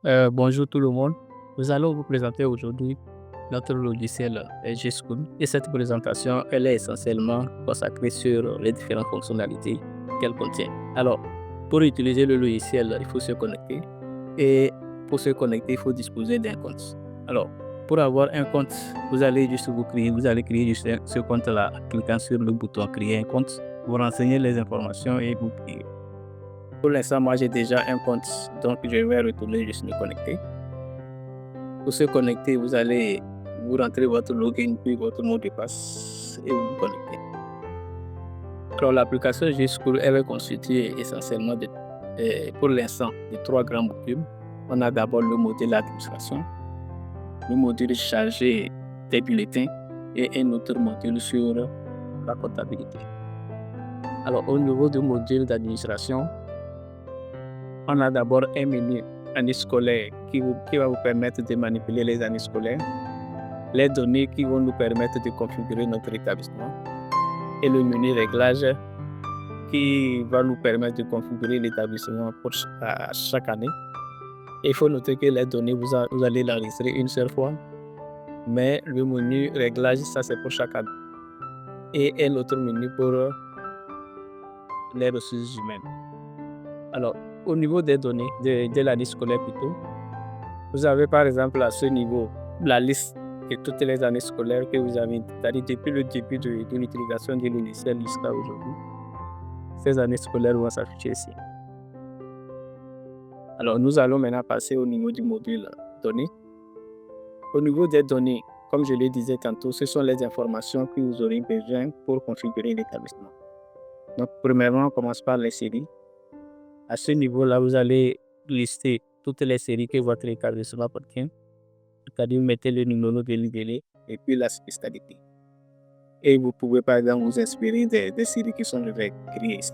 Bonjour tout le monde. Nous allons vous présenter aujourd'hui notre logiciel G-School. Et cette présentation, elle est essentiellement consacrée sur les différentes fonctionnalités qu'elle contient. Alors, pour utiliser le logiciel, il faut se connecter. Et pour se connecter, il faut disposer d'un compte. Alors, pour avoir un compte, vous allez créer juste ce compte-là en cliquant sur le bouton créer un compte. Vous renseignez les informations et vous créez. Pour l'instant, moi j'ai déjà un compte, donc je vais retourner juste me connecter. Pour se connecter, vous allez vous rentrer votre login puis votre mot de passe et vous vous connectez. Alors l'application G-School, elle est constituée essentiellement pour l'instant de 3 grands modules. On a d'abord le module administration, le module chargé des bulletins et un autre module sur la comptabilité. Alors au niveau du module d'administration, on a d'abord un menu année scolaire qui va vous permettre de manipuler les années scolaires, les données qui vont nous permettre de configurer notre établissement et le menu réglage qui va nous permettre de configurer l'établissement à chaque année. Et il faut noter que les données, vous allez l'enregistrer une seule fois, mais le menu réglage, ça c'est pour chaque année. Et un autre menu pour les ressources humaines. Alors, au niveau des données de l'année scolaire plutôt, vous avez par exemple à ce niveau la liste de toutes les années scolaires que vous avez, c'est-à-dire depuis le début de l'utilisation du logiciel jusqu'à aujourd'hui. Ces années scolaires vont s'afficher ici. Alors, nous allons maintenant passer au niveau du module données. Au niveau des données, comme je le disais tantôt, ce sont les informations que vous aurez besoin pour configurer l'établissement. Donc, premièrement, on commence par les séries. À ce niveau-là, vous allez lister toutes les séries que votre établissement contient. C'est-à-dire, vous mettez le numéro de libellé et puis la spécialité. Et vous pouvez par exemple vous inspirer des séries qui sont déjà créées ici.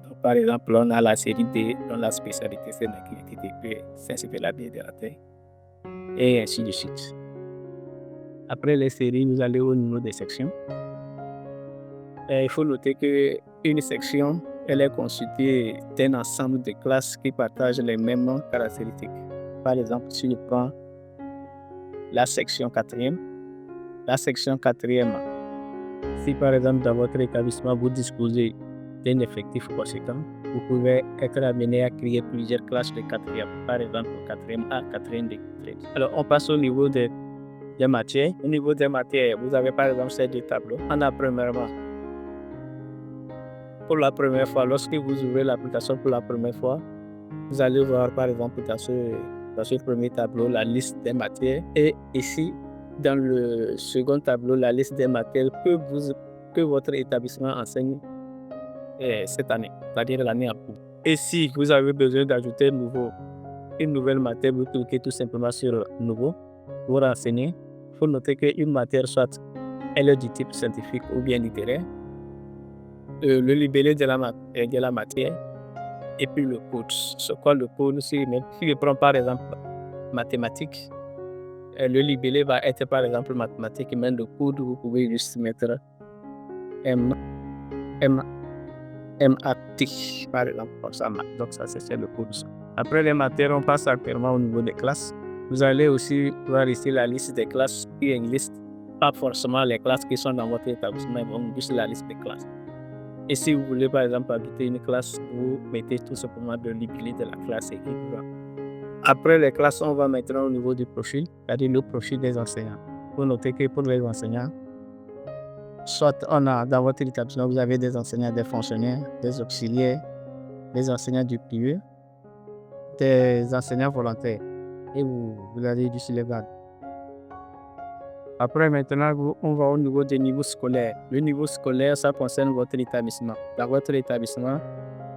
Donc, par exemple, on a la série D, dont la spécialité c'est l'activité c'est la bière de la terre, et ainsi de suite. Après les séries, vous allez au niveau des sections. Et il faut noter qu'une section, elle est constituée d'un ensemble de classes qui partagent les mêmes caractéristiques. Par exemple, si je prends la section 4e, si par exemple dans votre établissement vous disposez d'un effectif conséquent, vous pouvez être amené à créer plusieurs classes de 4e, par exemple 4e A, 4e B. Alors on passe au niveau des matières. Au niveau des matières, vous avez par exemple ces deux tableaux. On a premièrement, pour la première fois, lorsque vous ouvrez l'application pour la première fois, vous allez voir par exemple dans ce premier tableau la liste des matières, et ici dans le second tableau la liste des matières que votre établissement enseigne cette année, c'est-à-dire l'année en cours. Et si vous avez besoin d'ajouter une nouvelle matière, vous cliquez tout simplement sur nouveau, vous renseignez. Il faut noter qu'une matière, soit elle est du type scientifique ou bien littéraire, le libellé de la matière et puis le code. C'est quoi le code? Si je prends par exemple mathématiques, le libellé va être par exemple mathématiques, mais le code, vous pouvez juste mettre MAT par exemple, comme ça. Donc ça c'est le code. Après les matières, on passe actuellement au niveau des classes. Vous allez aussi voir ici la liste des classes qui existent. Pas forcément les classes qui sont dans votre établissement, mais juste la liste des classes. Et si vous voulez par exemple ajouter une classe, vous mettez tout simplement le libellé de la classe et il va. Après les classes, on va maintenant au niveau du profil, c'est-à-dire le profil des enseignants. Vous notez que pour les enseignants, soit on a dans votre établissement, vous avez des enseignants, des fonctionnaires, des auxiliaires, des enseignants du privé, des enseignants volontaires. Et vous allez du sur les grades. Après, maintenant, on va au niveau des niveaux scolaires. Le niveau scolaire, ça concerne votre établissement. Dans votre établissement,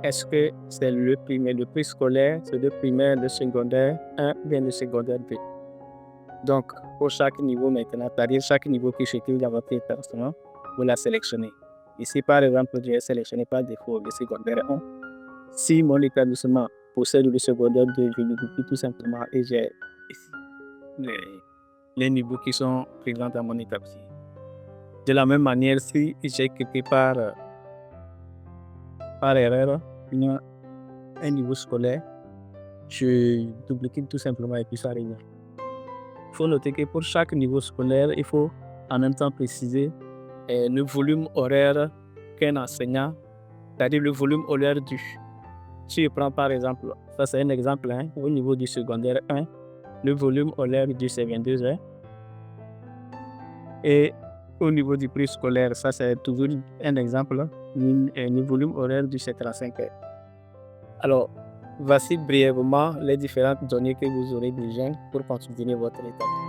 est-ce que c'est le primaire, le préscolaire, c'est le primaire, le secondaire 1 ou bien le secondaire 2? Donc, pour chaque niveau maintenant, c'est-à-dire chaque niveau qui se trouve dans votre établissement, vous la sélectionnez. Ici, par exemple, je vais sélectionner par défaut le secondaire 1. Si mon établissement possède le secondaire 2, je le copie tout simplement et j'ai ici les niveaux qui sont présents dans mon établissement. De la même manière, si j'ai cliqué par erreur un niveau scolaire, je double-clique tout simplement et puis ça revient. Il faut noter que pour chaque niveau scolaire, il faut en même temps préciser le volume horaire qu'un enseignant, c'est-à-dire le volume horaire du. Si je prends par exemple, ça c'est un exemple, hein, au niveau du secondaire 1, le volume horaire du c'est 22 heures. Et au niveau du préscolaire, ça c'est toujours un exemple, le volume horaire du c'est 35 heures. Alors, voici brièvement les différentes données que vous aurez besoin pour continuer votre établissement.